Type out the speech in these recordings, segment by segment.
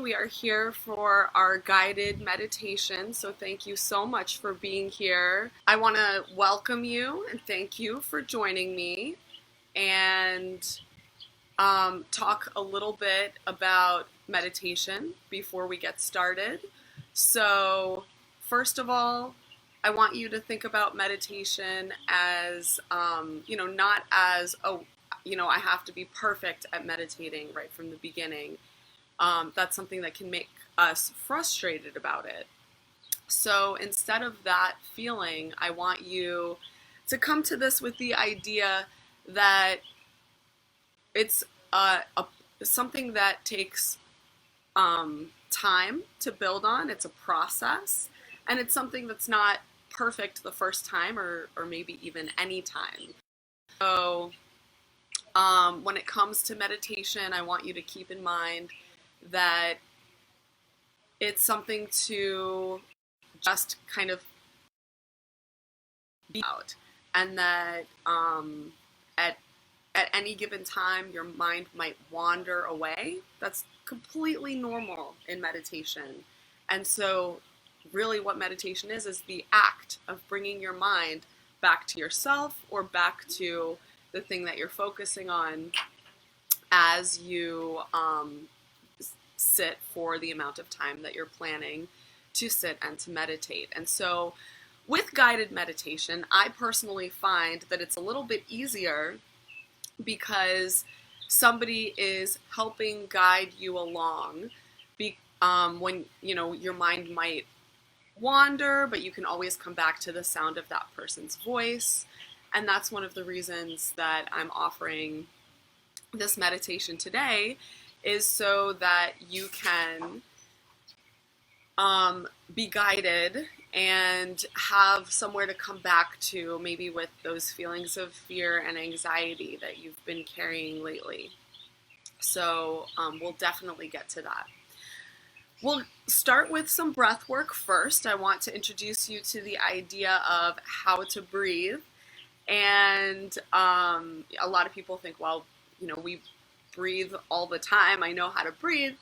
we are here for our guided meditation. So thank you so much for being here. I want to welcome you and thank you for joining me and talk a little bit about meditation before we get started. So first of all, I want you to think about meditation as, not as, I have to be perfect at meditating right from the beginning. That's something that can make us frustrated about it. So instead of that feeling, I want you to come to this with the idea that it's something that takes time to build on. It's a process, and it's something that's not perfect the first time or maybe even any time. So when it comes to meditation, I want you to keep in mind that it's something to just kind of be out, and that at any given time your mind might wander away. That's completely normal in meditation. And so really what meditation is the act of bringing your mind back to yourself or back to the thing that you're focusing on as you sit for the amount of time that you're planning to sit and to meditate. And so with guided meditation, I personally find that it's a little bit easier because somebody is helping guide you along. When your mind might wander, but you can always come back to the sound of that person's voice. And that's one of the reasons that I'm offering this meditation today, is so that you can be guided and have somewhere to come back to, maybe with those feelings of fear and anxiety that you've been carrying lately. So we'll definitely get to that. We'll start with some breath work first. I want to introduce you to the idea of how to breathe. And a lot of people think, well, we breathe all the time. I know how to breathe.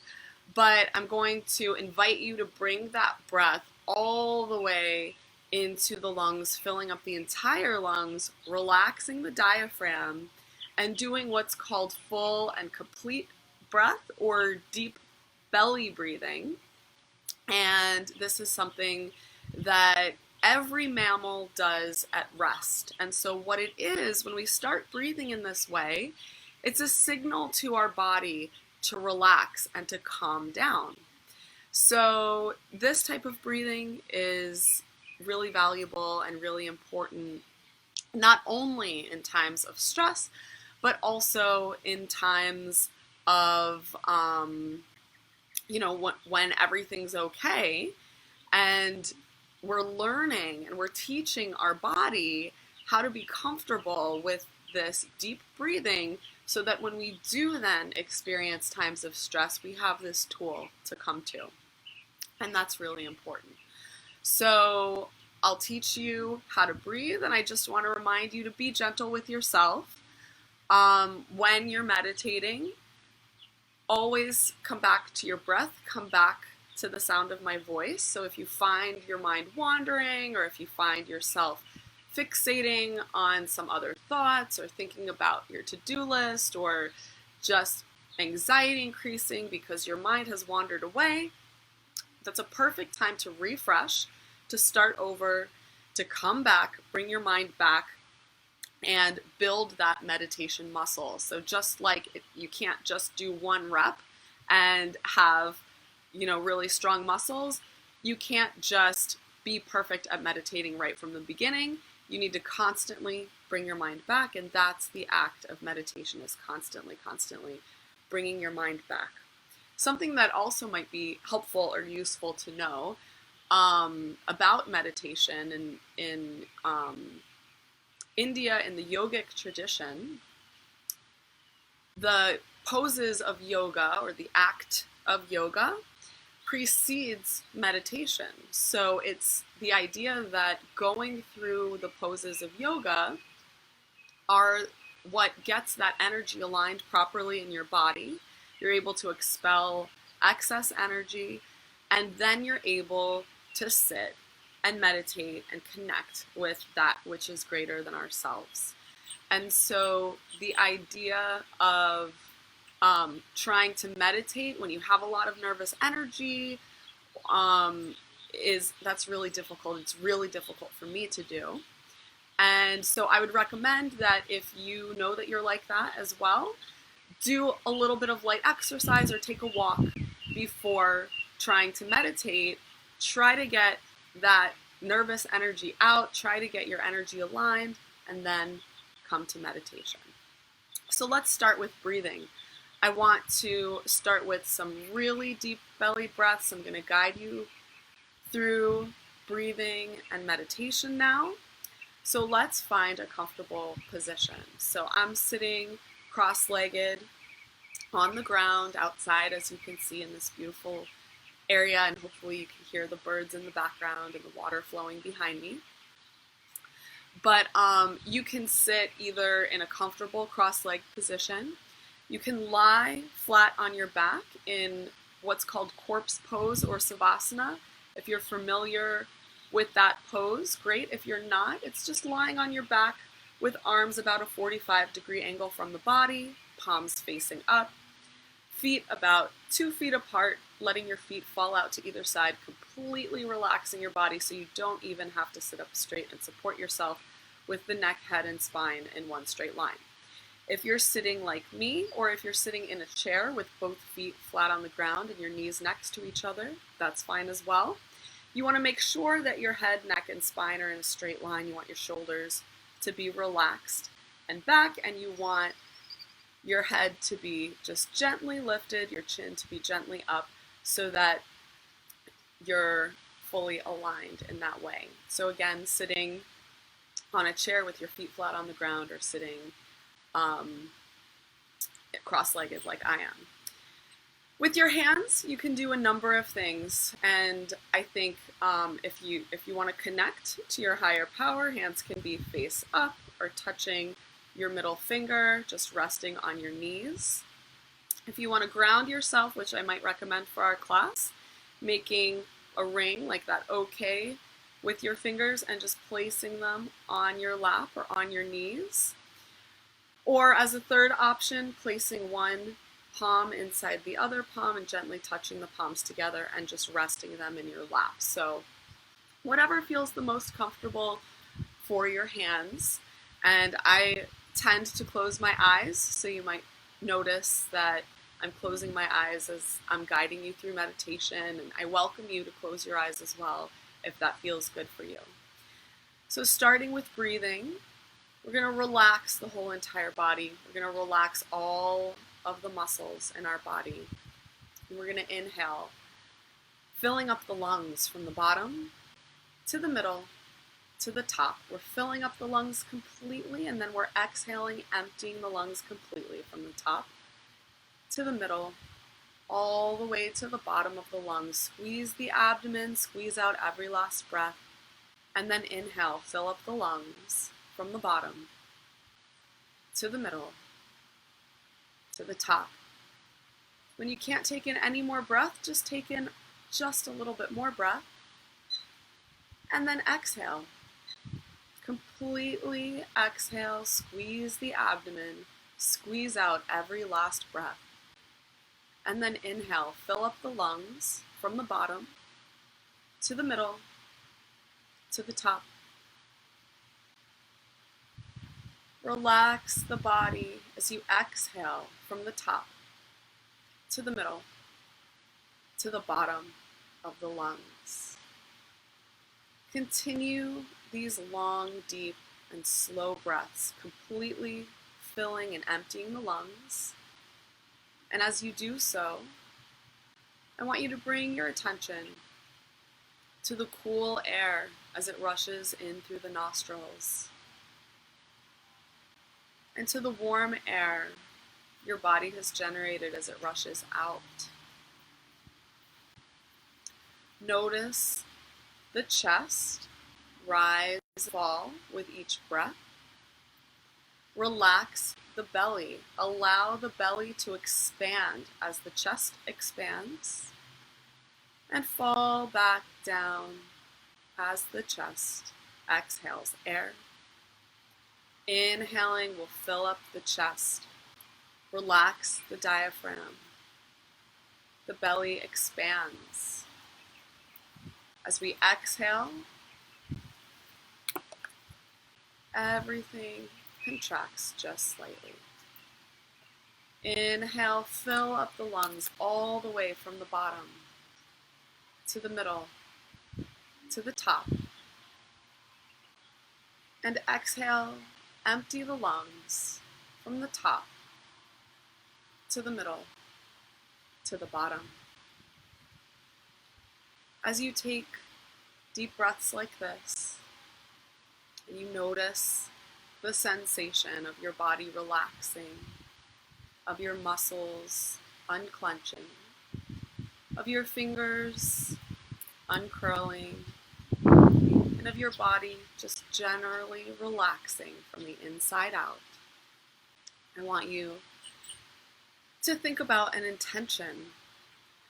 But I'm going to invite you to bring that breath all the way into the lungs, filling up the entire lungs, relaxing the diaphragm, and doing what's called full and complete breath or deep belly breathing. And this is something that every mammal does at rest. And so what it is, when we start breathing in this way, it's a signal to our body to relax and to calm down. So this type of breathing is really valuable and really important, not only in times of stress, but also in times of, when everything's okay, and we're learning and we're teaching our body how to be comfortable with this deep breathing, so that when we do then experience times of stress, we have this tool to come to. And that's really important. So I'll teach you how to breathe, and I just want to remind you to be gentle with yourself. When you're meditating, always come back to your breath, come back to the sound of my voice. So if you find your mind wandering, or if you find yourself fixating on some other thoughts, or thinking about your to-do list, or just anxiety increasing because your mind has wandered away, that's a perfect time to refresh, to start over, to come back, bring your mind back, and build that meditation muscle. So just like you can't just do one rep and have, really strong muscles, you can't just be perfect at meditating right from the beginning. You need to constantly bring your mind back, and that's the act of meditation, is constantly bringing your mind back. Something that also might be helpful or useful to know about meditation in India, in the yogic tradition, the poses of yoga, or the act of yoga, precedes meditation. So it's the idea that going through the poses of yoga are what gets that energy aligned properly in your body. You're able to expel excess energy, and then you're able to sit and meditate and connect with that which is greater than ourselves. And so the idea of trying to meditate when you have a lot of nervous energy that's really difficult. It's really difficult for me to do. And so I would recommend that if you know that you're like that as well, do a little bit of light exercise or take a walk before trying to meditate. Try to get that nervous energy out, try to get your energy aligned, and then come to meditation. So let's start with breathing. I want to start with some really deep belly breaths. I'm going to guide you through breathing and meditation now. So let's find a comfortable position. So I'm sitting cross-legged on the ground outside, as you can see in this beautiful area, and hopefully you can hear the birds in the background and the water flowing behind me. But you can sit either in a comfortable cross-legged position. You can lie flat on your back in what's called corpse pose or savasana. If you're familiar with that pose, great. If you're not, it's just lying on your back with arms about a 45-degree angle from the body, palms facing up, feet about 2 feet apart, letting your feet fall out to either side, completely relaxing your body so you don't even have to sit up straight and support yourself with the neck, head, and spine in one straight line. If you're sitting like me, or if you're sitting in a chair with both feet flat on the ground and your knees next to each other, that's fine as well. You want to make sure that your head, neck, and spine are in a straight line. You want your shoulders to be relaxed and back, and you want your head to be just gently lifted, your chin to be gently up, so that you're fully aligned in that way. So again, sitting on a chair with your feet flat on the ground, or sitting cross-legged like I am. With your hands, you can do a number of things, and I think if you want to connect to your higher power, hands can be face up or touching your middle finger, just resting on your knees. If you want to ground yourself, which I might recommend for our class, making a ring like that OK with your fingers and just placing them on your lap or on your knees. Or as a third option, placing one palm inside the other palm and gently touching the palms together and just resting them in your lap. So whatever feels the most comfortable for your hands. And I tend to close my eyes, so you might notice that I'm closing my eyes as I'm guiding you through meditation, and I welcome you to close your eyes as well if that feels good for you. So starting with breathing, we're going to relax the whole entire body. We're going to relax all of the muscles in our body. And we're going to inhale, filling up the lungs from the bottom to the middle to the top. We're filling up the lungs completely, and then we're exhaling, emptying the lungs completely from the top to the middle, all the way to the bottom of the lungs. Squeeze the abdomen, squeeze out every last breath, and then inhale, fill up the lungs from the bottom to the middle to the top. When you can't take in any more breath, just take in just a little bit more breath, and then exhale. Completely exhale, squeeze the abdomen, squeeze out every last breath. And then inhale, fill up the lungs from the bottom to the middle to the top. Relax the body as you exhale from the top to the middle to the bottom of the lungs. Continue these long, deep, and slow breaths, completely filling and emptying the lungs. And as you do so, I want you to bring your attention to the cool air as it rushes in through the nostrils, and to the warm air your body has generated as it rushes out. Notice the chest rise and fall with each breath. Relax the belly. Allow the belly to expand as the chest expands, and fall back down as the chest exhales air. Inhaling will fill up the chest. Relax the diaphragm. The belly expands. As we exhale, everything contracts just slightly. Inhale, fill up the lungs all the way from the bottom to the middle, to the top. And exhale, empty the lungs from the top to the middle, to the bottom. As you take deep breaths like this, and you notice the sensation of your body relaxing, of your muscles unclenching, of your fingers uncurling, and of your body just generally relaxing from the inside out, I want you to think about an intention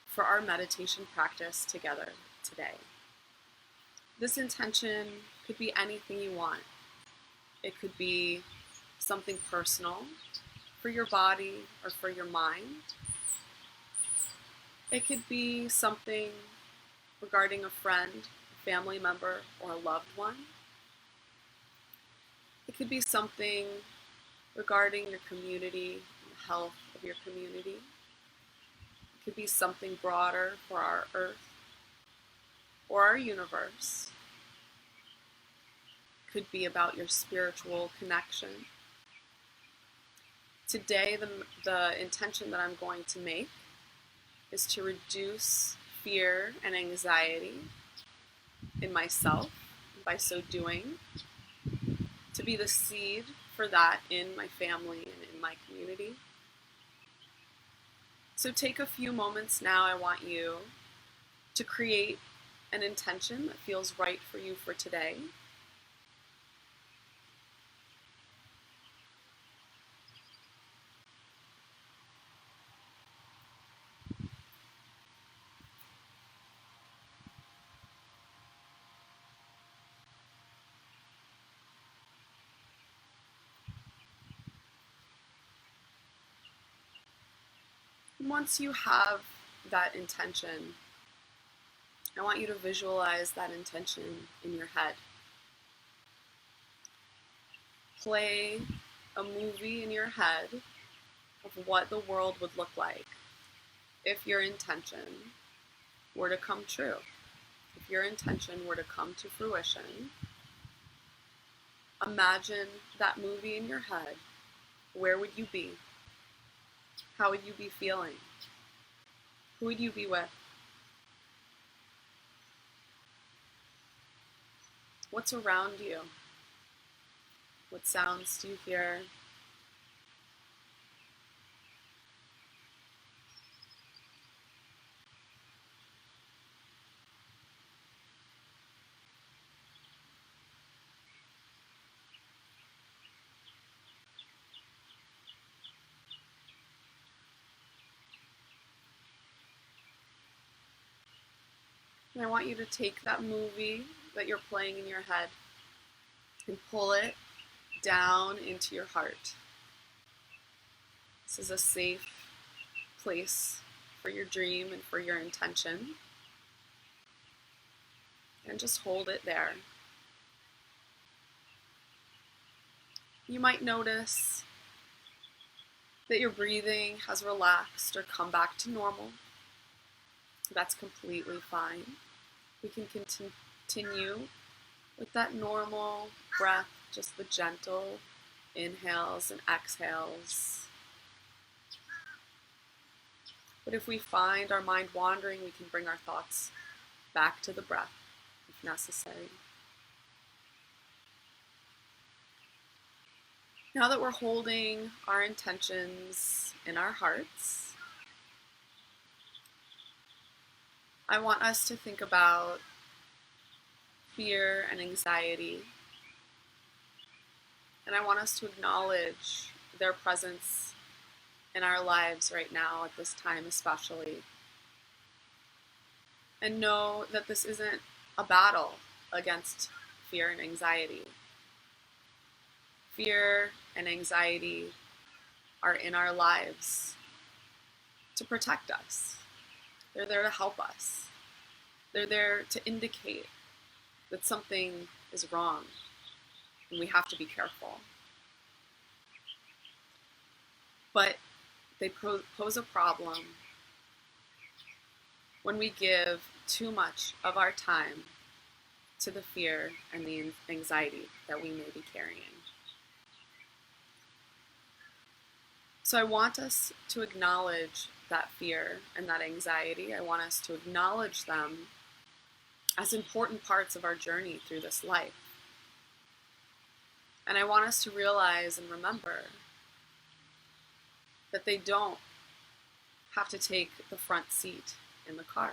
for our meditation practice together today. This intention could be anything you want. It could be something personal for your body or for your mind. It could be something regarding a friend, a family member, or a loved one. It could be something regarding your community and the health of your community. It could be something broader for our earth or our universe. It could be about your spiritual connection. Today, the intention that I'm going to make is to reduce fear and anxiety in myself, and by so doing, to be the seed for that in my family and in my community. So take a few moments now. I want you to create an intention that feels right for you for today. And once you have that intention, I want you to visualize that intention in your head. Play a movie in your head of what the world would look like if your intention were to come true. If your intention were to come to fruition, imagine that movie in your head. Where would you be? How would you be feeling? Who would you be with? What's around you? What sounds do you hear? And I want you to take that movie that you're playing in your head and pull it down into your heart. This is a safe place for your dream and for your intention. And just hold it there. You might notice that your breathing has relaxed or come back to normal. That's completely fine. We can continue with that normal breath, just the gentle inhales and exhales. But if we find our mind wandering, we can bring our thoughts back to the breath if necessary. Now that we're holding our intentions in our hearts, I want us to think about fear and anxiety. And I want us to acknowledge their presence in our lives right now at this time especially. And know that this isn't a battle against fear and anxiety. Fear and anxiety are in our lives to protect us. They're there to help us. They're there to indicate that something is wrong and we have to be careful. But they pose a problem when we give too much of our time to the fear and the anxiety that we may be carrying. So I want us to acknowledge that fear and that anxiety. I want us to acknowledge them as important parts of our journey through this life. And I want us to realize and remember that they don't have to take the front seat in the car.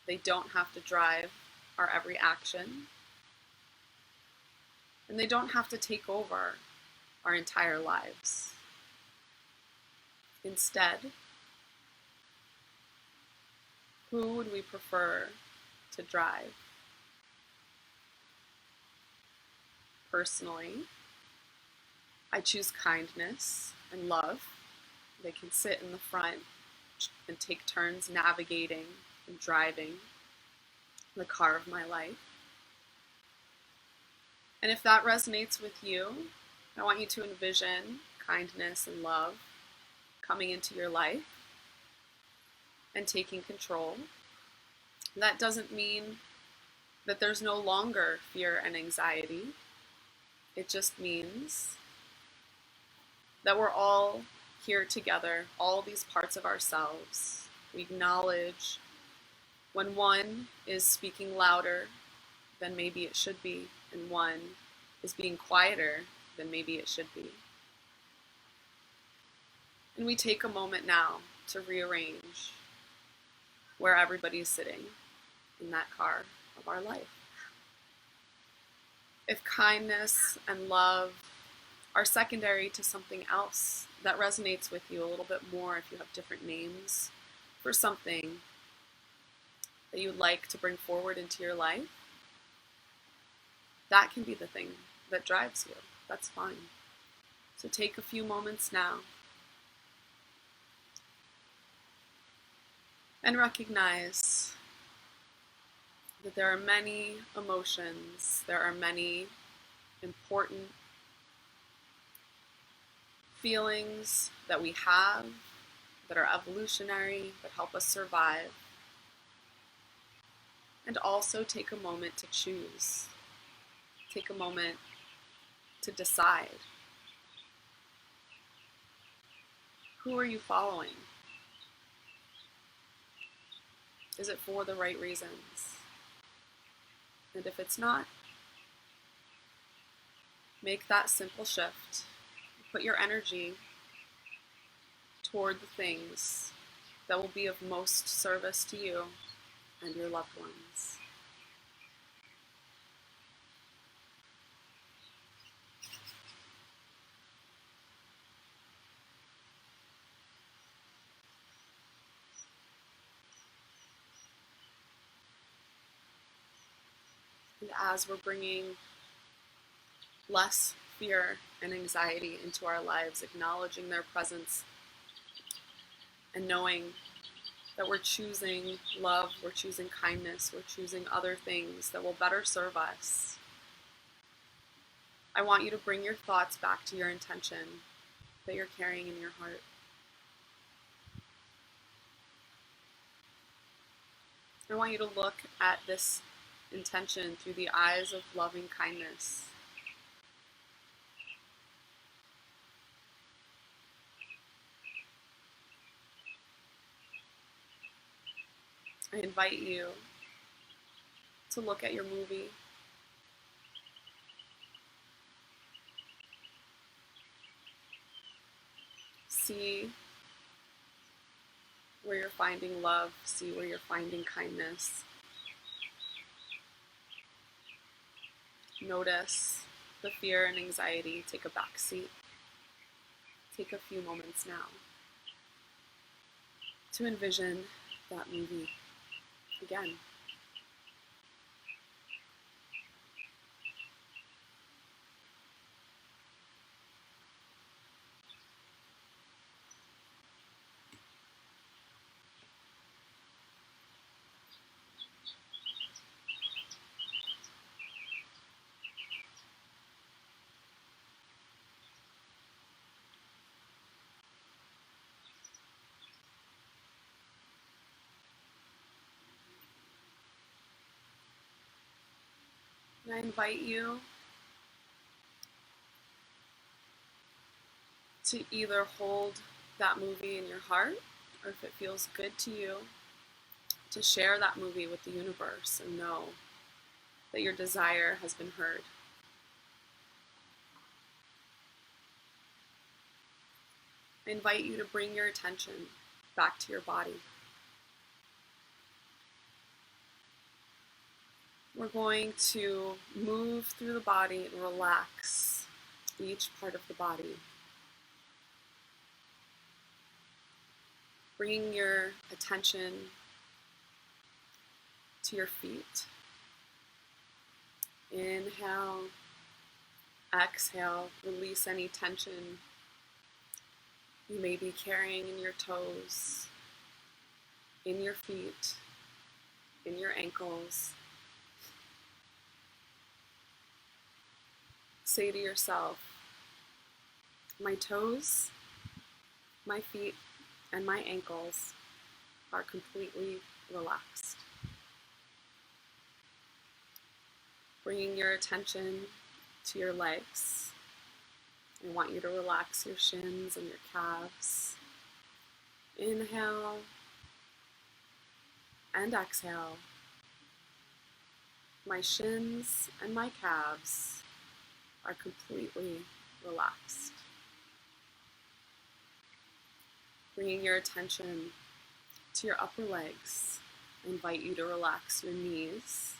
They don't have to drive our every action. And they don't have to take over our entire lives. Instead, who would we prefer to drive? Personally, I choose kindness and love. They can sit in the front and take turns navigating and driving the car of my life. And if that resonates with you, I want you to envision kindness and love coming into your life and taking control. That doesn't mean that there's no longer fear and anxiety. It just means that we're all here together, all these parts of ourselves. We acknowledge when one is speaking louder than maybe it should be, and one is being quieter than maybe it should be. And we take a moment now to rearrange where everybody's sitting in that car of our life. If kindness and love are secondary to something else that resonates with you a little bit more, if you have different names for something that you'd like to bring forward into your life, that can be the thing that drives you. That's fine. So take a few moments now and recognize that there are many emotions, there are many important feelings that we have that are evolutionary, that help us survive. And also take a moment to choose. Take a moment to decide. Who are you following? Is it for the right reasons? And if it's not, make that simple shift. Put your energy toward the things that will be of most service to you and your loved ones. And as we're bringing less fear and anxiety into our lives, acknowledging their presence and knowing that we're choosing love, we're choosing kindness, we're choosing other things that will better serve us, I want you to bring your thoughts back to your intention that you're carrying in your heart. I want you to look at this intention through the eyes of loving kindness. I invite you to look at your movie. See where you're finding love, see where you're finding kindness. Notice the fear and anxiety take a back seat. take a few moments now to envision that movie again. And I invite you to either hold that movie in your heart, or if it feels good to you, to share that movie with the universe and know that your desire has been heard. I invite you to bring your attention back to your body. We're going to move through the body and relax each part of the body. Bringing your attention to your feet. Inhale, exhale, release any tension you may be carrying in your toes, in your feet, in your ankles. Say to yourself, my toes, my feet, and my ankles are completely relaxed. Bringing your attention to your legs. I want you to relax your shins and your calves. Inhale and exhale. My shins and my calves are completely relaxed. Bringing your attention to your upper legs, I invite you to relax your knees,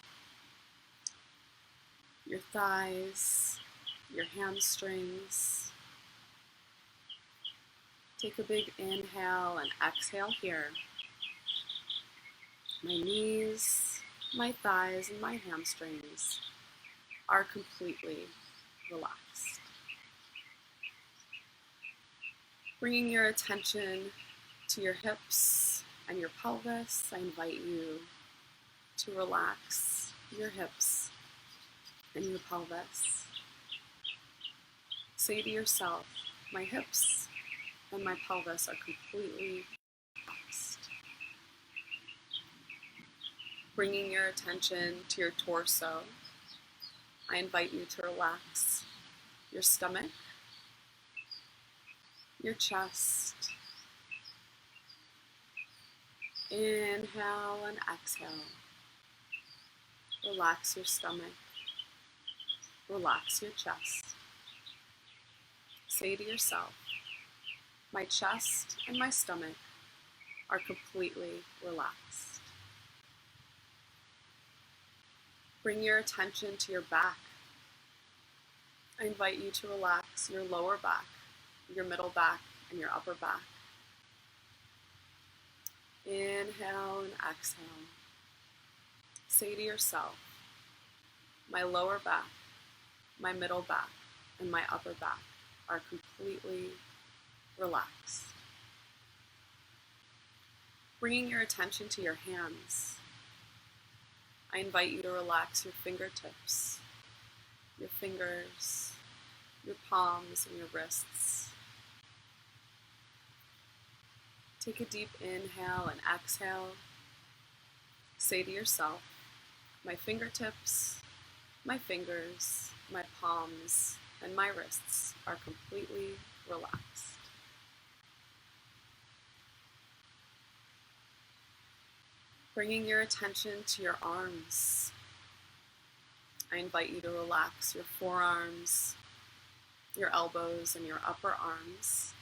your thighs, your hamstrings. Take a big inhale and exhale here. My knees, my thighs, and my hamstrings are completely relaxed. Bringing your attention to your hips and your pelvis, I invite you to relax your hips and your pelvis. Say to yourself, my hips and my pelvis are completely relaxed. Bringing your attention to your torso, I invite you to relax your stomach, your chest. Inhale and exhale. Relax your stomach. Relax your chest. Say to yourself, my chest and my stomach are completely relaxed. Bring your attention to your back. I invite you to relax your lower back, your middle back, and your upper back. Inhale and exhale. Say to yourself, my lower back, my middle back, and my upper back are completely relaxed. Bringing your attention to your hands, I invite you to relax your fingertips, your fingers, your palms, and your wrists. Take a deep inhale and exhale. Say to yourself, my fingertips, my fingers, my palms, and my wrists are completely relaxed. Bringing your attention to your arms, I invite you to relax your forearms, your elbows, and your upper arms.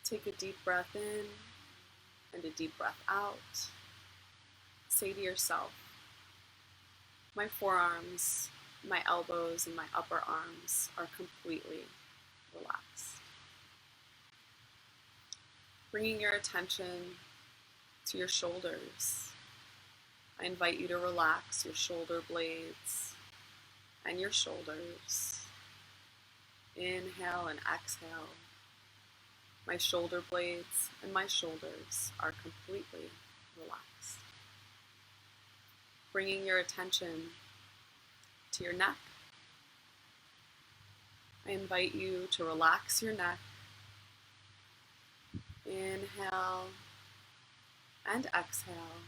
Take a deep breath in and a deep breath out. Say to yourself, my forearms, my elbows and my upper arms are completely relaxed. Bringing your attention to your shoulders, I invite you to relax your shoulder blades and your shoulders. Inhale and exhale. My shoulder blades and my shoulders are completely relaxed. Bringing your attention to your neck, I invite you to relax your neck. Inhale and exhale.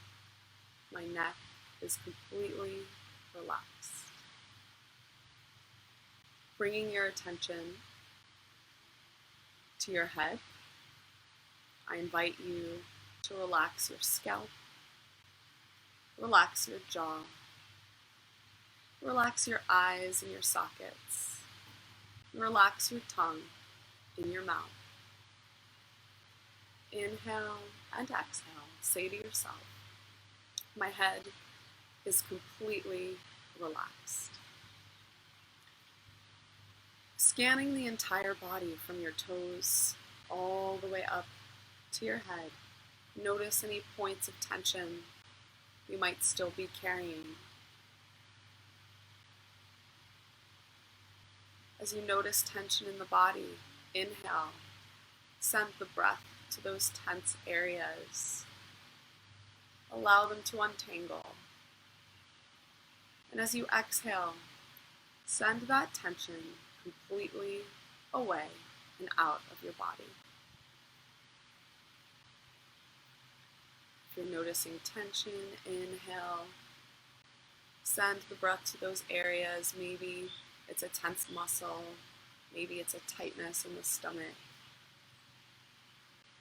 My neck is completely relaxed. Bringing your attention to your head, I invite you to relax your scalp, relax your jaw, relax your eyes and your sockets, relax your tongue in your mouth. Inhale and exhale. Say to yourself, my head is completely relaxed. Scanning the entire body from your toes all the way up to your head. Notice any points of tension you might still be carrying. As you notice tension in the body, inhale, send the breath to those tense areas. Allow them to untangle. And as you exhale, send that tension completely away and out of your body. If you're noticing tension, inhale, send the breath to those areas. Maybe it's a tense muscle, maybe it's a tightness in the stomach.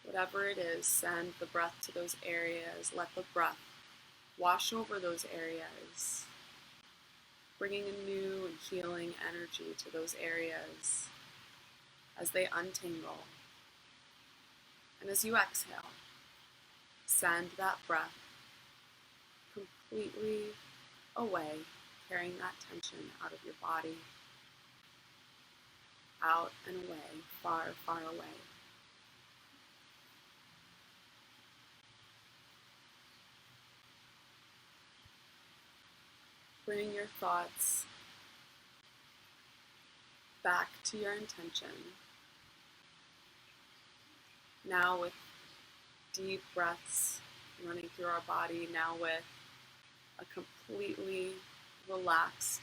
Whatever it is, send the breath to those areas. Let the breath wash over those areas, bringing a new and healing energy to those areas as they untangle. And as you exhale, send that breath completely away, carrying that tension out of your body, out and away, far, far away. Bring your thoughts back to your intention. Now with deep breaths running through our body, now with a completely relaxed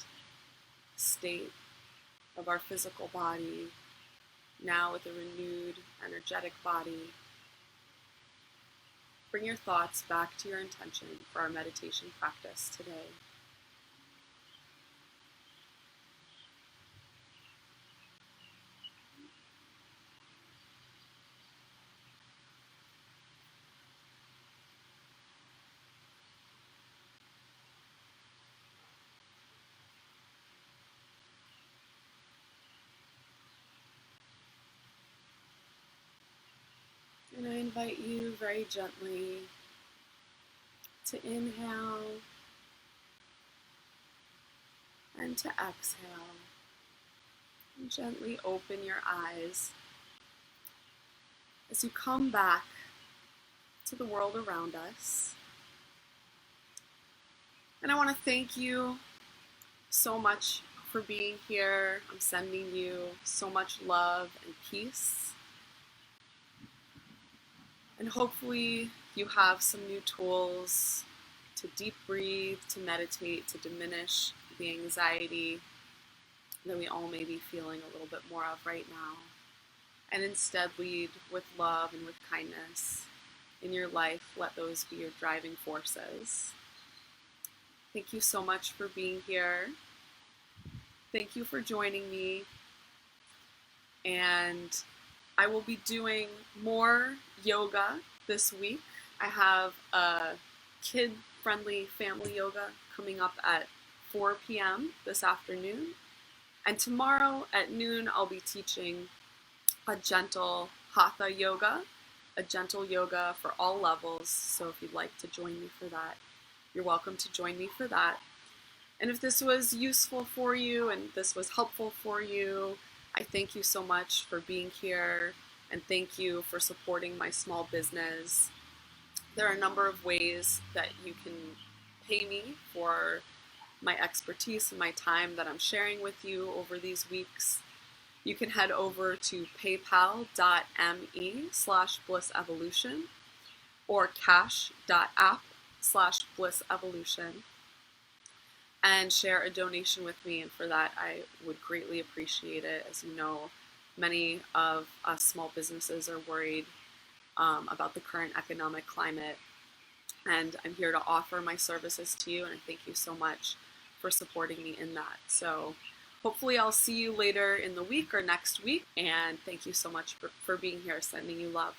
state of our physical body, now with a renewed, energetic body. Bring your thoughts back to your intention for our meditation practice today. And I invite you very gently to inhale and to exhale. And gently open your eyes as you come back to the world around us. And I want to thank you so much for being here. I'm sending you so much love and peace. And hopefully you have some new tools to deep breathe, to meditate, to diminish the anxiety that we all may be feeling a little bit more of right now. And instead lead with love and with kindness in your life. Let those be your driving forces. Thank you so much for being here. Thank you for joining me. And I will be doing more yoga this week. I have a kid-friendly family yoga coming up at 4 p.m. this afternoon. And tomorrow at noon, I'll be teaching a gentle Hatha Yoga, a gentle yoga for all levels. So if you'd like to join me for that, you're welcome to join me for that. And if this was useful for you and this was helpful for you, I thank you so much for being here, and thank you for supporting my small business. There are a number of ways that you can pay me for my expertise and my time that I'm sharing with you over these weeks. You can head over to paypal.me/blissevolution or cash.app/blissevolution and share a donation with me. And for that, I would greatly appreciate it. As you know, many of us small businesses are worried about the current economic climate, and I'm here to offer my services to you, and I thank you so much for supporting me in that. So hopefully I'll see you later in the week or next week, and thank you so much for being here. Sending you love.